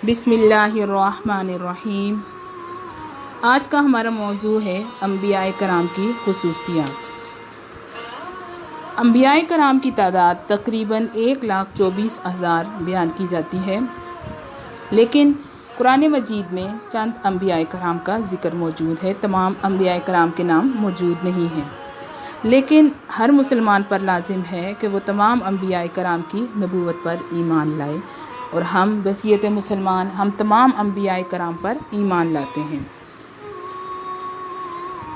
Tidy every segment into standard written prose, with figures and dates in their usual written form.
بسم اللہ الرحمن الرحیم۔ آج کا ہمارا موضوع ہے انبیاء کرام کی خصوصیات۔ انبیاء کرام کی تعداد تقریباً 1,24,000 بیان کی جاتی ہے، لیکن قرآن مجید میں چند انبیاء کرام کا ذکر موجود ہے۔ تمام انبیاء کرام کے نام موجود نہیں ہیں، لیکن ہر مسلمان پر لازم ہے کہ وہ تمام انبیاء کرام کی نبوت پر ایمان لائے، اور ہم بحیثیت مسلمان ہم تمام انبیاء کرام پر ایمان لاتے ہیں۔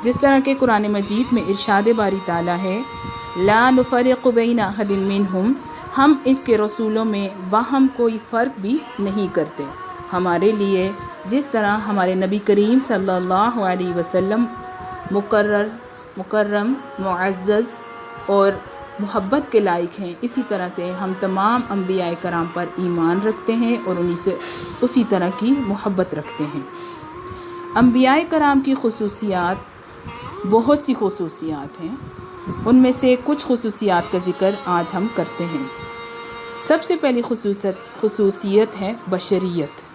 جس طرح کہ قرآن مجید میں ارشاد باری تعالیٰ ہے، لا نفرق بین احد منہم، ہم اس کے رسولوں میں باہم کوئی فرق بھی نہیں کرتے۔ ہمارے لیے جس طرح ہمارے نبی کریم صلی اللہ علیہ وسلم مکرم، معزز اور محبت کے لائق ہیں، اسی طرح سے ہم تمام انبیاء کرام پر ایمان رکھتے ہیں اور انہی سے اسی طرح کی محبت رکھتے ہیں۔ انبیاء کرام کی خصوصیات بہت سی خصوصیات ہیں، ان میں سے کچھ خصوصیات کا ذکر آج ہم کرتے ہیں۔ سب سے پہلی خصوصیت ہے بشریت۔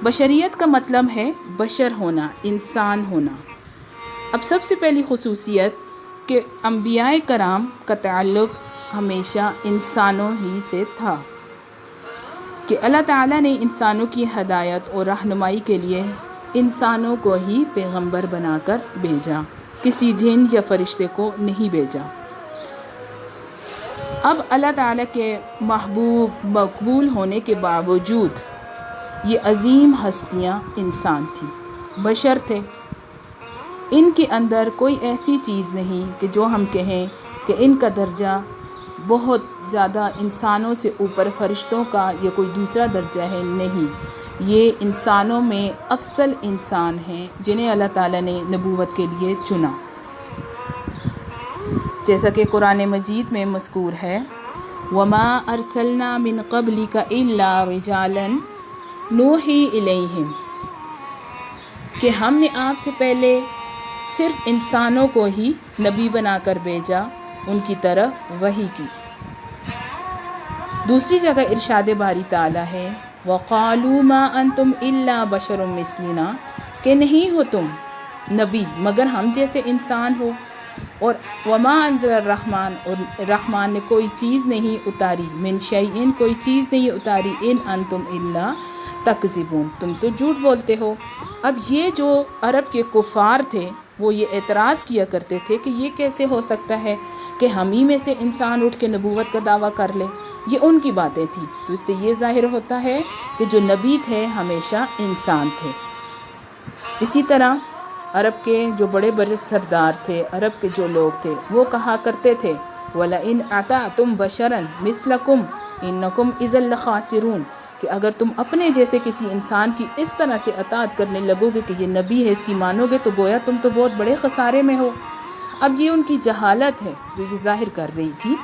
بشریت کا مطلب ہے بشر ہونا، انسان ہونا۔ اب سب سے پہلی خصوصیت کہ انبیاء کرام کا تعلق ہمیشہ انسانوں ہی سے تھا، کہ اللہ تعالیٰ نے انسانوں کی ہدایت اور رہنمائی کے لیے انسانوں کو ہی پیغمبر بنا کر بھیجا، کسی جن یا فرشتے کو نہیں بھیجا۔ اب اللہ تعالیٰ کے محبوب مقبول ہونے کے باوجود یہ عظیم ہستیاں انسان تھیں، بشر تھے۔ ان کے اندر کوئی ایسی چیز نہیں کہ جو ہم کہیں کہ ان کا درجہ بہت زیادہ انسانوں سے اوپر فرشتوں کا یا کوئی دوسرا درجہ ہے، نہیں، یہ انسانوں میں افضل انسان ہیں جنہیں اللہ تعالیٰ نے نبوت کے لیے چنا۔ جیسا کہ قرآن مجید میں مذکور ہے، وَمَا أَرْسَلْنَا مِن قَبْلِكَ إِلَّا رِجَالًا نُوحِي إِلَيْهِمْ، کہ ہم نے آپ سے پہلے صرف انسانوں کو ہی نبی بنا کر بھیجا، ان کی طرف وحی کی۔ دوسری جگہ ارشاد باری تعالیٰ ہے، وَقَالُوا مَا أَنْتُمْ إِلَّا بَشَرٌ مِثْلُنَا، کہ نہیں ہو تم نبی مگر ہم جیسے انسان ہو۔ اور وَمَا أَنزَلَ الرَّحْمَنُ، اور رحمان نے کوئی چیز نہیں اتاری، مِن شَيْءٍ کوئی چیز نہیں اتاری، إِنْ أَنْتُمْ إِلَّا تَكْذِبُونَ تم تو جھوٹ بولتے ہو۔ اب یہ جو عرب کے کفار تھے وہ یہ اعتراض کیا کرتے تھے کہ یہ کیسے ہو سکتا ہے کہ ہم ہی میں سے انسان اٹھ کے نبوت کا دعویٰ کر لے، یہ ان کی باتیں تھیں۔ تو اس سے یہ ظاہر ہوتا ہے کہ جو نبی تھے ہمیشہ انسان تھے۔ اسی طرح عرب کے جو بڑے بڑے سردار تھے، عرب کے جو لوگ تھے، وہ کہا کرتے تھے، وَلَئِنْ أَطَعْتُمْ بَشَرًا مِثْلَكُمْ إِنَّكُمْ إِذًا لَخَاسِرُونَ، کہ اگر تم اپنے جیسے کسی انسان کی اس طرح سے اطاعت کرنے لگو گے کہ یہ نبی ہے، اس کی مانو گے، تو گویا تم تو بہت بڑے خسارے میں ہو۔ اب یہ ان کی جہالت ہے جو یہ ظاہر کر رہی تھی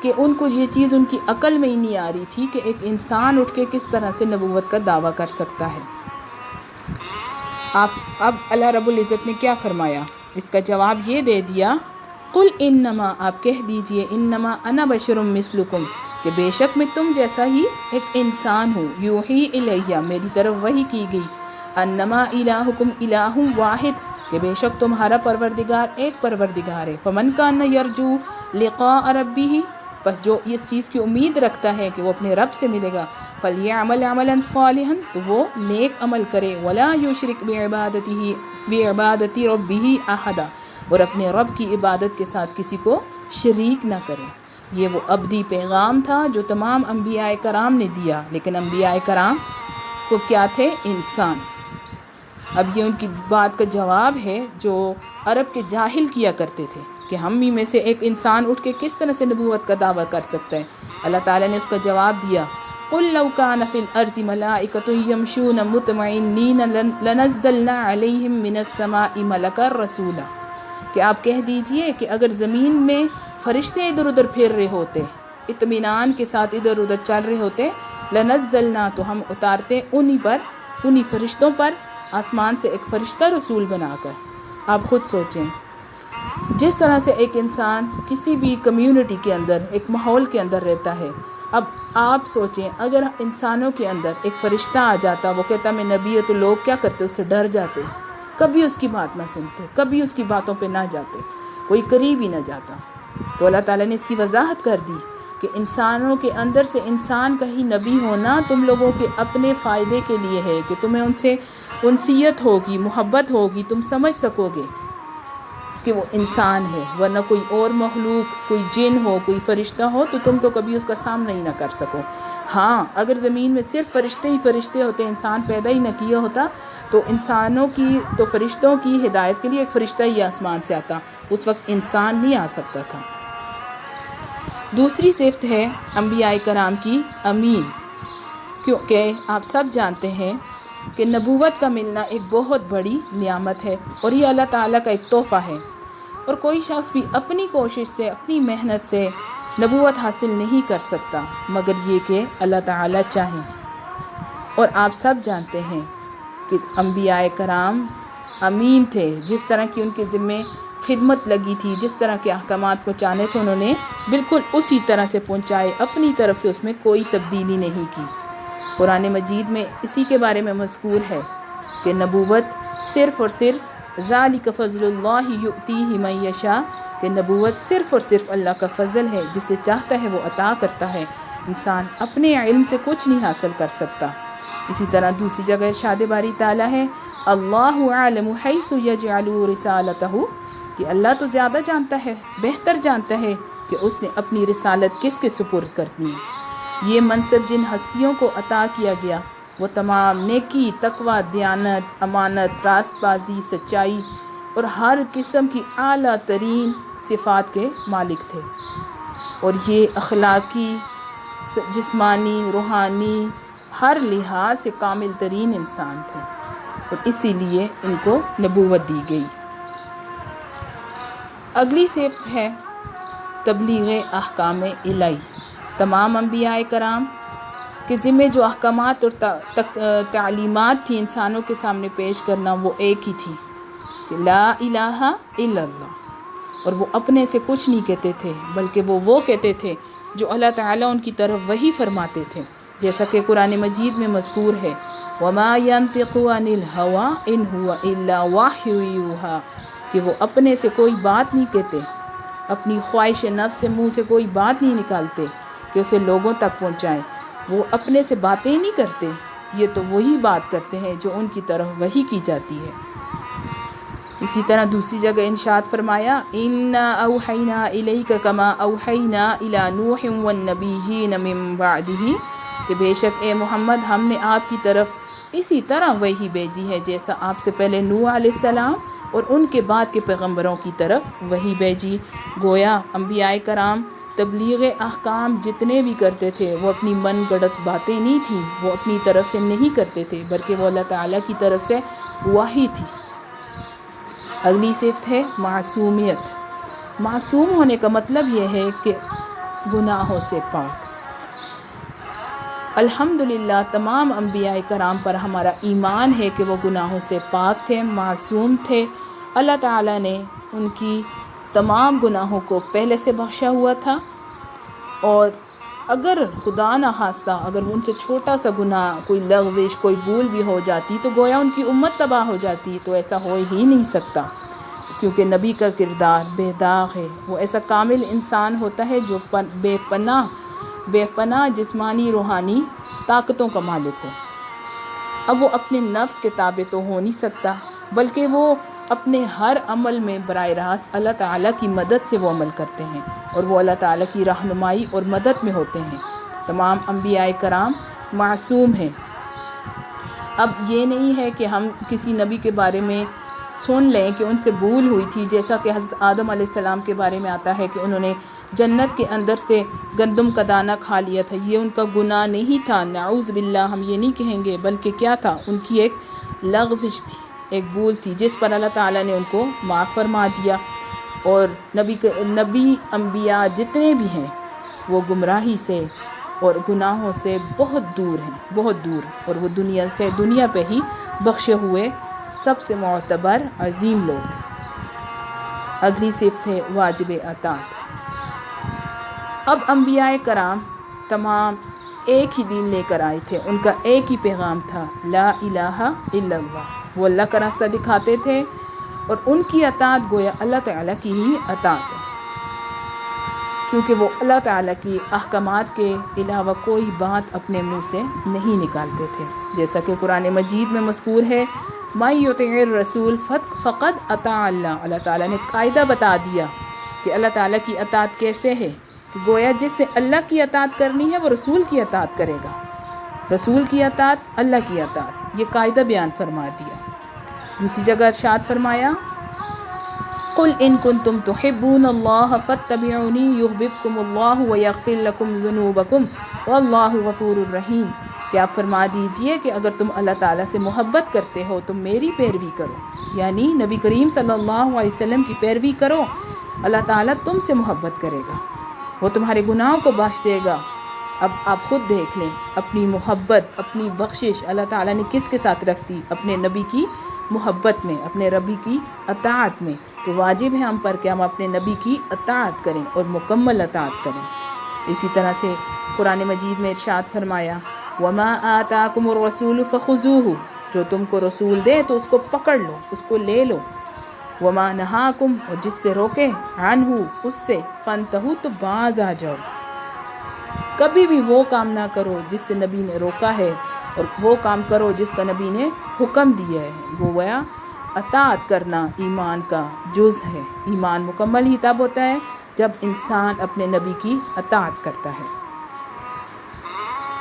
کہ ان کو یہ چیز ان کی عقل میں ہی نہیں آ رہی تھی کہ ایک انسان اٹھ کے کس طرح سے نبوت کا دعویٰ کر سکتا ہے۔ اب اللہ رب العزت نے کیا فرمایا؟ اس کا جواب یہ دے دیا، قُلْ إِنَّمَا، آپ کہہ دیجئے، إِنَّمَا أَنَا بَشَرٌ مِثْلُكُمْ، کہ بے شک میں تم جیسا ہی ایک انسان ہوں، یوحی الیہ، میری طرف وحی کی گئی، انما الہکم الہ واحد، کہ بے شک تمہارا پروردگار ایک پروردگار ہے، فمن کان یرجو لقاء ربہ، بس جو اس چیز کی امید رکھتا ہے کہ وہ اپنے رب سے ملے گا، فلیعمل عملا صالحا، تو وہ نیک عمل کرے، ولا یشرک بعبادۃ ربہ احدا، اور اپنے رب کی عبادت کے ساتھ کسی کو شریک نہ کرے۔ یہ وہ ابدی پیغام تھا جو تمام انبیاء کرام نے دیا، لیکن انبیاء کرام کو کیا تھے؟ انسان۔ اب یہ ان کی بات کا جواب ہے جو عرب کے جاہل کیا کرتے تھے کہ ہم ہی میں سے ایک انسان اٹھ کے کس طرح سے نبوت کا دعویٰ کر سکتا ہے۔ اللہ تعالیٰ نے اس کا جواب دیا، قُلْ لَوْ كَانَ فِي الْأَرْضِ مَلَائِكَةٌ يَمْشُونَ مُطْمَئِنِّينَ لَنَزَّلْنَا عَلَيْهِم مِّنَ السَّمَاءِ مَلَكًا رَسُولًا، کہ آپ کہہ دیجئے کہ اگر زمین میں فرشتے ادھر ادھر پھر رہے ہوتے، اطمینان کے ساتھ ادھر ادھر چل رہے ہوتے، لنزلنا، تو ہم اتارتے انہی فرشتوں پر آسمان سے ایک فرشتہ رسول بنا کر۔ آپ خود سوچیں، جس طرح سے ایک انسان کسی بھی کمیونٹی کے اندر، ایک ماحول کے اندر رہتا ہے، اب آپ سوچیں اگر انسانوں کے اندر ایک فرشتہ آ جاتا، وہ کہتا میں نبی ہے، تو لوگ کیا کرتے؟ اس سے ڈر جاتے، کبھی اس کی بات نہ سنتے، کبھی اس کی باتوں پہ نہ جاتے، کوئی قریب ہی نہ جاتا۔ تو اللہ تعالیٰ نے اس کی وضاحت کر دی کہ انسانوں کے اندر سے انسان کا ہی نبی ہونا تم لوگوں کے اپنے فائدے کے لیے ہے، کہ تمہیں ان سے انسیت ہوگی، محبت ہوگی، تم سمجھ سکو گے کہ وہ انسان ہے، ورنہ کوئی اور مخلوق، کوئی جن ہو، کوئی فرشتہ ہو، تو تم تو کبھی اس کا سامنا ہی نہ کر سکو۔ ہاں اگر زمین میں صرف فرشتے ہی فرشتے ہوتے، انسان پیدا ہی نہ کیا ہوتا، تو انسانوں کی تو فرشتوں کی ہدایت کے لیے ایک فرشتہ ہی آسمان سے آتا، اس وقت انسان نہیں آ سکتا تھا۔ دوسری صفت ہے انبیاء کرام کی امین، کیونکہ آپ سب جانتے ہیں کہ نبوت کا ملنا ایک بہت بڑی نعمت ہے، اور یہ اللہ تعالیٰ کا ایک تحفہ ہے، اور کوئی شخص بھی اپنی کوشش سے، اپنی محنت سے نبوت حاصل نہیں کر سکتا مگر یہ کہ اللہ تعالیٰ چاہیں۔ اور آپ سب جانتے ہیں کہ انبیاء کرام امین تھے، جس طرح کی ان کے ذمے خدمت لگی تھی، جس طرح کے احکامات پہنچانے تھے، انہوں نے بالکل اسی طرح سے پہنچائے، اپنی طرف سے اس میں کوئی تبدیلی نہیں کی۔ قرآن مجید میں اسی کے بارے میں مذکور ہے کہ نبوت صرف اور صرف ذالک فضل اللہ یؤتیہ من یشاء، کہ نبوت صرف اور صرف اللہ کا فضل ہے، جسے چاہتا ہے وہ عطا کرتا ہے، انسان اپنے علم سے کچھ نہیں حاصل کر سکتا۔ اسی طرح دوسری جگہ ارشاد باری تعالیٰ ہے اللہ اعلم حیث یجعل رسالتہ، کہ اللہ تو زیادہ جانتا ہے، بہتر جانتا ہے کہ اس نے اپنی رسالت کس کے سپرد کرنی ہے۔ یہ منصب جن ہستیوں کو عطا کیا گیا وہ تمام نیکی، تقوی، دیانت، امانت، راست بازی، سچائی اور ہر قسم کی اعلیٰ ترین صفات کے مالک تھے، اور یہ اخلاقی، جسمانی، روحانی، ہر لحاظ سے کامل ترین انسان تھے، اور اسی لیے ان کو نبوت دی گئی۔ اگلی صفت ہے تبلیغ احکام الہی۔ تمام انبیاء کرام کے ذمے جو احکامات اور تعلیمات تھی انسانوں کے سامنے پیش کرنا، وہ ایک ہی تھی کہ لا الہ الا اللہ، اور وہ اپنے سے کچھ نہیں کہتے تھے، بلکہ وہ کہتے تھے جو اللہ تعالیٰ ان کی طرف وحی فرماتے تھے، جیسا کہ قرآن مجید میں مذکور ہے وما ينطق عن الهوى ان هو الا وحی یوحی، کہ وہ اپنے سے کوئی بات نہیں کہتے، اپنی خواہش نفس سے منہ سے کوئی بات نہیں نکالتے کہ اسے لوگوں تک پہنچائیں، وہ اپنے سے باتیں نہیں کرتے، یہ تو وہی بات کرتے ہیں جو ان کی طرف وحی کی جاتی ہے۔ اسی طرح دوسری جگہ ارشاد فرمایا انا اوحینا الیک کما اوحینا الی نوح والنبیین من بعدہ، کہ بے شک اے محمد ہم نے آپ کی طرف اسی طرح وحی بھیجی ہے جیسا آپ سے پہلے نوح علیہ السلام اور ان کے بعد کے پیغمبروں کی طرف وحی بھیجی۔ گویا انبیاء کرام تبلیغ احکام جتنے بھی کرتے تھے وہ اپنی من گڑت باتیں نہیں تھیں، وہ اپنی طرف سے نہیں کرتے تھے، بلکہ وہ اللہ تعالیٰ کی طرف سے وحی تھی۔ اگلی صفت ہے معصومیت۔ معصوم ہونے کا مطلب یہ ہے کہ گناہوں سے پاک۔ الحمدللہ تمام انبیاء کرام پر ہمارا ایمان ہے کہ وہ گناہوں سے پاک تھے، معصوم تھے، اللہ تعالیٰ نے ان کی تمام گناہوں کو پہلے سے بخشا ہوا تھا، اور اگر خدا نہ خواستہ اگر ان سے چھوٹا سا گناہ، کوئی لغزش، کوئی بھول بھی ہو جاتی تو گویا ان کی امت تباہ ہو جاتی، تو ایسا ہو ہی نہیں سکتا، کیونکہ نبی کا کردار بے داغ ہے، وہ ایسا کامل انسان ہوتا ہے جو بے پناہ جسمانی روحانی طاقتوں کا مالک ہو۔ اب وہ اپنے نفس کے تابع تو ہو نہیں سکتا، بلکہ وہ اپنے ہر عمل میں براہ راست اللہ تعالیٰ کی مدد سے وہ عمل کرتے ہیں، اور وہ اللہ تعالیٰ کی رہنمائی اور مدد میں ہوتے ہیں۔ تمام انبیاء کرام معصوم ہیں۔ اب یہ نہیں ہے کہ ہم کسی نبی کے بارے میں سن لیں کہ ان سے بھول ہوئی تھی، جیسا کہ حضرت آدم علیہ السلام کے بارے میں آتا ہے کہ انہوں نے جنت کے اندر سے گندم کا دانہ کھا لیا تھا، یہ ان کا گناہ نہیں تھا، نعوذ باللہ ہم یہ نہیں کہیں گے، بلکہ کیا تھا؟ ان کی ایک لغزش تھی، ایک بھول تھی، جس پر اللہ تعالیٰ نے ان کو معاف فرما دیا۔ اور نبی انبیاء جتنے بھی ہیں وہ گمراہی سے اور گناہوں سے بہت دور ہیں، بہت دور، اور وہ دنیا پہ ہی بخشے ہوئے سب سے معتبر عظیم لوگ تھے۔ اگلی صفت ہے واجب اطاعت۔ اب انبیاء کرام تمام ایک ہی دین لے کر آئے تھے، ان کا ایک ہی پیغام تھا، لا الہ الا اللہ۔ وہ اللہ کا راستہ دکھاتے تھے اور ان کی اطاعت گویا اللہ تعالیٰ کی ہی اطاعت ہے، کیونکہ وہ اللہ تعالیٰ کی احکامات کے علاوہ کوئی بات اپنے منہ سے نہیں نکالتے تھے، جیسا کہ قرآن مجید میں مذکور ہے، مَن یُطِعِ الرَّسُولَ فقد اطاع اللہ۔ اللہ تعالیٰ نے قاعدہ بتا دیا کہ اللہ تعالیٰ کی اطاعت کیسے ہے، کہ گویا جس نے اللہ کی اطاعت کرنی ہے وہ رسول کی اطاعت کرے گا، رسول کی اطاعت اللہ کی اطاعت، یہ قاعدہ بیان فرما دیا۔ دوسری جگہ ارشاد فرمایا، قل ان کنتم تحبون اللہ فاتبعونی یحببکم اللہ ویغفر لکم ذنوبکم واللہ غفور الرحیم، کہ آپ فرما دیجئے کہ اگر تم اللہ تعالیٰ سے محبت کرتے ہو تو میری پیروی کرو، یعنی نبی کریم صلی اللہ علیہ وسلم کی پیروی کرو، اللہ تعالیٰ تم سے محبت کرے گا، وہ تمہارے گناہوں کو بخش دے گا۔ اب آپ خود دیکھ لیں، اپنی محبت، اپنی بخشش اللہ تعالیٰ نے کس کے ساتھ رکھ دی؟ اپنے نبی کی محبت میں، اپنے ربی کی اطاعت میں۔ تو واجب ہے ہم پر کہ ہم اپنے نبی کی اطاعت کریں اور مکمل اطاعت کریں۔ اسی طرح سے قرآن مجید میں ارشاد فرمایا، وَمَا آتَاكُمُ الرَّسُولُ فَخُذُوهُ، جو تم کو رسول دے تو اس کو پکڑ لو، اس کو لے لو، وَمَا نَهَاكُمْ، اور جس سے روکے، عَنْهُ، اس سے، فَانْتَهُوا، تو باز آ جاؤ۔ کبھی بھی وہ کام نہ کرو جس سے نبی نے روکا ہے، اور وہ کام کرو جس کا نبی نے حکم دیا ہے۔ گویا اطاعت کرنا ایمان کا جز ہے۔ ایمان مکمل ہی تب ہوتا ہے جب انسان اپنے نبی کی اطاعت کرتا ہے۔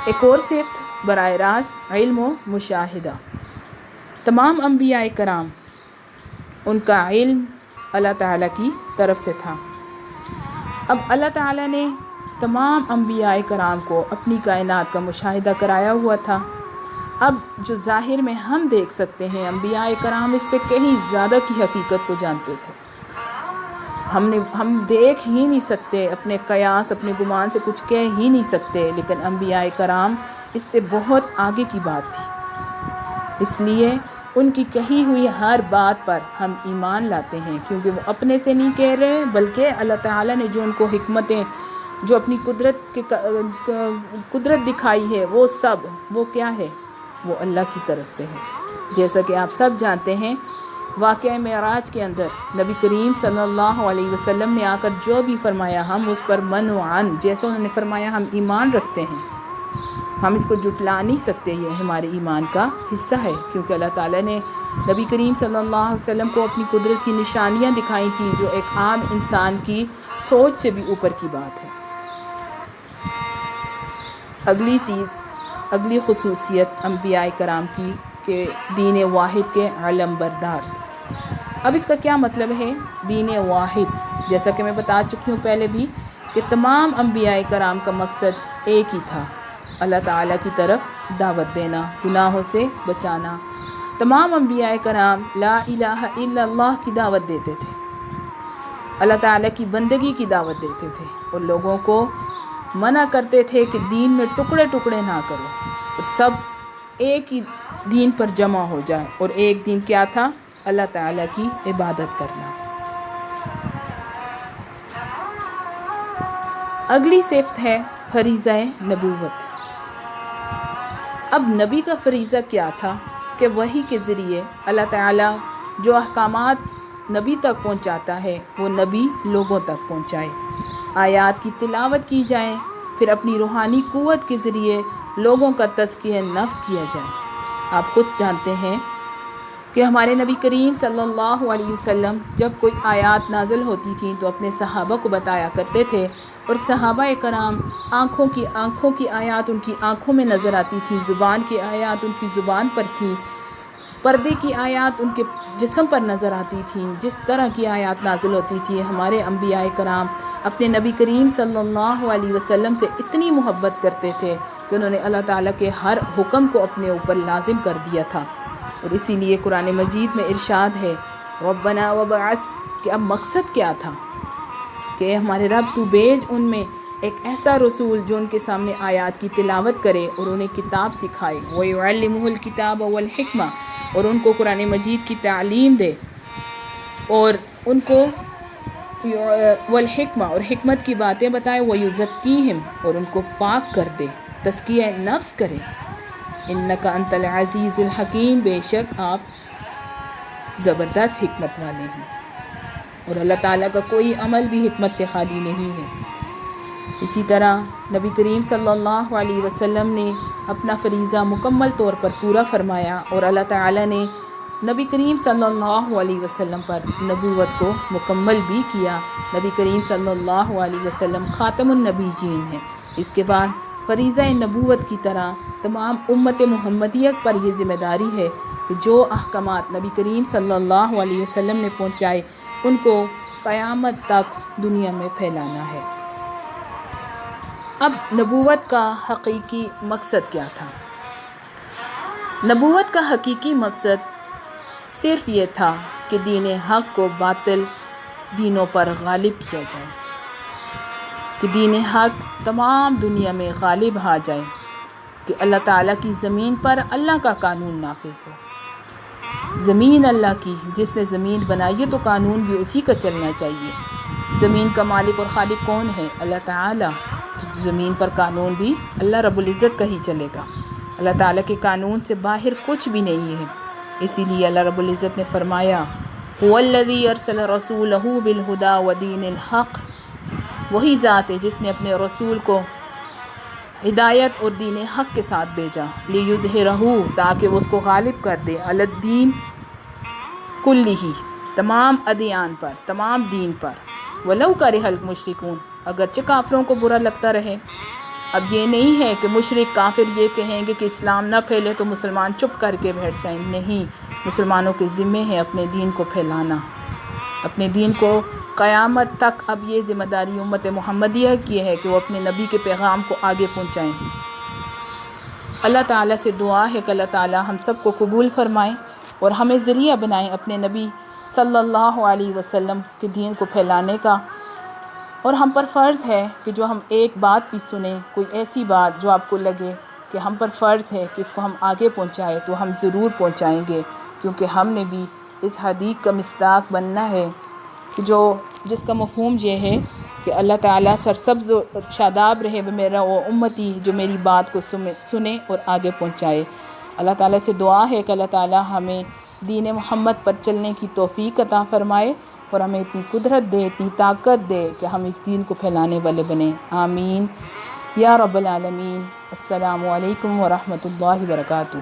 ایک اور صفت براہ راست علم و مشاہدہ۔ تمام انبیاء کرام، ان کا علم اللہ تعالیٰ کی طرف سے تھا۔ اب اللہ تعالیٰ نے تمام انبیاء کرام کو اپنی کائنات کا مشاہدہ کرایا ہوا تھا۔ اب جو ظاہر میں ہم دیکھ سکتے ہیں، انبیاء کرام اس سے کہیں زیادہ کی حقیقت کو جانتے تھے۔ ہم دیکھ ہی نہیں سکتے، اپنے قیاس، اپنے گمان سے کچھ کہہ ہی نہیں سکتے، لیکن انبیاء کرام اس سے بہت آگے کی بات تھی۔ اس لیے ان کی کہی ہوئی ہر بات پر ہم ایمان لاتے ہیں، کیونکہ وہ اپنے سے نہیں کہہ رہے، بلکہ اللہ تعالیٰ نے جو ان کو حکمتیں، جو اپنی قدرت دکھائی ہے، وہ سب، وہ کیا ہے؟ وہ اللہ کی طرف سے ہے۔ جیسا کہ آپ سب جانتے ہیں، واقعہ معراج کے اندر نبی کریم صلی اللہ علیہ وسلم نے آ کر جو بھی فرمایا، ہم اس پر من و عن، جیسا انہوں نے فرمایا ہم ایمان رکھتے ہیں، ہم اس کو جھٹلا نہیں سکتے، یہ ہمارے ایمان کا حصہ ہے، کیونکہ اللہ تعالیٰ نے نبی کریم صلی اللہ علیہ وسلم کو اپنی قدرت کی نشانیاں دکھائی تھیں، جو ایک عام انسان کی سوچ سے بھی اوپر کی بات ہے۔ اگلی چیز، اگلی خصوصیت انبیاء کرام کی کہ دین واحد کے علم بردار۔ اب اس کا کیا مطلب ہے دین واحد؟ جیسا کہ میں بتا چکی ہوں پہلے بھی کہ تمام انبیاء کرام کا مقصد ایک ہی تھا، اللہ تعالیٰ کی طرف دعوت دینا، گناہوں سے بچانا۔ تمام انبیاء کرام لا الہ الا اللہ کی دعوت دیتے تھے، اللہ تعالیٰ کی بندگی کی دعوت دیتے تھے، اور لوگوں کو منع کرتے تھے کہ دین میں ٹکڑے ٹکڑے نہ کرو، اور سب ایک ہی دین پر جمع ہو جائے، اور ایک دین کیا تھا؟ اللہ تعالیٰ کی عبادت کرنا۔ اگلی صفت ہے فریضہ نبوت۔ اب نبی کا فریضہ کیا تھا کہ وحی کے ذریعے اللہ تعالیٰ جو احکامات نبی تک پہنچاتا ہے وہ نبی لوگوں تک پہنچائے، آیات کی تلاوت کی جائے، پھر اپنی روحانی قوت کے ذریعے لوگوں کا تزکیہ نفس کیا جائے۔ آپ خود جانتے ہیں کہ ہمارے نبی کریم صلی اللہ علیہ وسلم جب کوئی آیات نازل ہوتی تھیں تو اپنے صحابہ کو بتایا کرتے تھے، اور صحابہ کرام آنکھوں کی آیات ان کی آنکھوں میں نظر آتی تھی، زبان کی آیات ان کی زبان پر تھی، پردے کی آیات ان کے جسم پر نظر آتی تھیں۔ جس طرح کی آیات نازل ہوتی تھی، ہمارے انبیاء کرام اپنے نبی کریم صلی اللہ علیہ وسلم سے اتنی محبت کرتے تھے کہ انہوں نے اللہ تعالیٰ کے ہر حکم کو اپنے اوپر لازم کر دیا تھا، اور اسی لیے قرآن مجید میں ارشاد ہے ربنا وبعث، کہ اب مقصد کیا تھا کہ ہمارے رب تو بھیج ان میں ایک ایسا رسول جو ان کے سامنے آیات کی تلاوت کرے اور انہیں کتاب سکھائے، وَيُعَلِّمُهُ الْكِتَابَ وَالْحِكْمَةَ، اور ان کو قرآن مجید کی تعلیم دے، اور ان کو والحکمہ اور حکمت کی باتیں بتائے، ویزکیہم اور ان کو پاک کر دے، تزکیہ نفس کرے، انک انت العزیز الحکیم بے شک آپ زبردست حکمت والے ہیں، اور اللہ تعالیٰ کا کوئی عمل بھی حکمت سے خالی نہیں ہے۔ اسی طرح نبی کریم صلی اللہ علیہ وسلم نے اپنا فریضہ مکمل طور پر پورا فرمایا، اور اللہ تعالیٰ نے نبی کریم صلی اللہ علیہ وسلم پر نبوت کو مکمل بھی کیا۔ نبی کریم صلی اللہ علیہ وسلم خاتم النبیین ہیں۔ اس کے بعد فریضہ نبوت کی طرح تمام امت محمدیہ پر یہ ذمہ داری ہے کہ جو احکامات نبی کریم صلی اللہ علیہ وسلم نے پہنچائے ان کو قیامت تک دنیا میں پھیلانا ہے۔ اب نبوت کا حقیقی مقصد کیا تھا؟ نبوت کا حقیقی مقصد صرف یہ تھا کہ دین حق کو باطل دینوں پر غالب کیا جائے، کہ دین حق تمام دنیا میں غالب آ جائے، کہ اللہ تعالیٰ کی زمین پر اللہ کا قانون نافذ ہو۔ زمین اللہ کی، جس نے زمین بنائی ہے تو قانون بھی اسی کا چلنا چاہیے۔ زمین کا مالک اور خالق کون ہے؟ اللہ تعالیٰ۔ تو زمین پر قانون بھی اللہ رب العزت کا ہی چلے گا، اللہ تعالیٰ کے قانون سے باہر کچھ بھی نہیں ہے۔ اسی لیے اللہ رب العزت نے فرمایا هو الذی ارسل رسولہ بالہدی ودین الحق، وہی ذات ہے جس نے اپنے رسول کو ہدایت اور دین حق کے ساتھ بھیجا، لیظہرہ تاکہ وہ اس کو غالب کر دے، علی الدین کلہ تمام ادیان پر، تمام دین پر، ولو کرہ المشرکون اگرچہ کافروں کو برا لگتا رہے۔ اب یہ نہیں ہے کہ مشرک کافر یہ کہیں گے کہ اسلام نہ پھیلے تو مسلمان چپ کر کے بیٹھ جائیں، نہیں، مسلمانوں کے ذمے ہے اپنے دین کو پھیلانا، اپنے دین کو قیامت تک۔ اب یہ ذمہ داری امت محمدیہ کی ہے کہ وہ اپنے نبی کے پیغام کو آگے پہنچائیں۔ اللہ تعالیٰ سے دعا ہے کہ اللہ تعالیٰ ہم سب کو قبول فرمائیں اور ہمیں ذریعہ بنائیں اپنے نبی صلی اللہ علیہ وسلم کے دین کو پھیلانے کا۔ اور ہم پر فرض ہے کہ جو ہم ایک بات بھی سنیں، کوئی ایسی بات جو آپ کو لگے کہ ہم پر فرض ہے کہ اس کو ہم آگے پہنچائیں، تو ہم ضرور پہنچائیں گے، کیونکہ ہم نے بھی اس حدیث کا مصداق بننا ہے کہ جس کا مفہوم یہ ہے کہ اللہ تعالیٰ سرسبز و شاداب رہے میرا وہ امتی جو میری بات کو سنے اور آگے پہنچائے۔ اللہ تعالیٰ سے دعا ہے کہ اللہ تعالیٰ ہمیں دین محمد پر چلنے کی توفیق عطا فرمائے اور ہمیں اتنی قدرت دے، اتنی طاقت دے کہ ہم اس دین کو پھیلانے والے بنیں۔ آمین یا رب العالمین۔ السلام علیکم ورحمۃ اللہ وبرکاتہ۔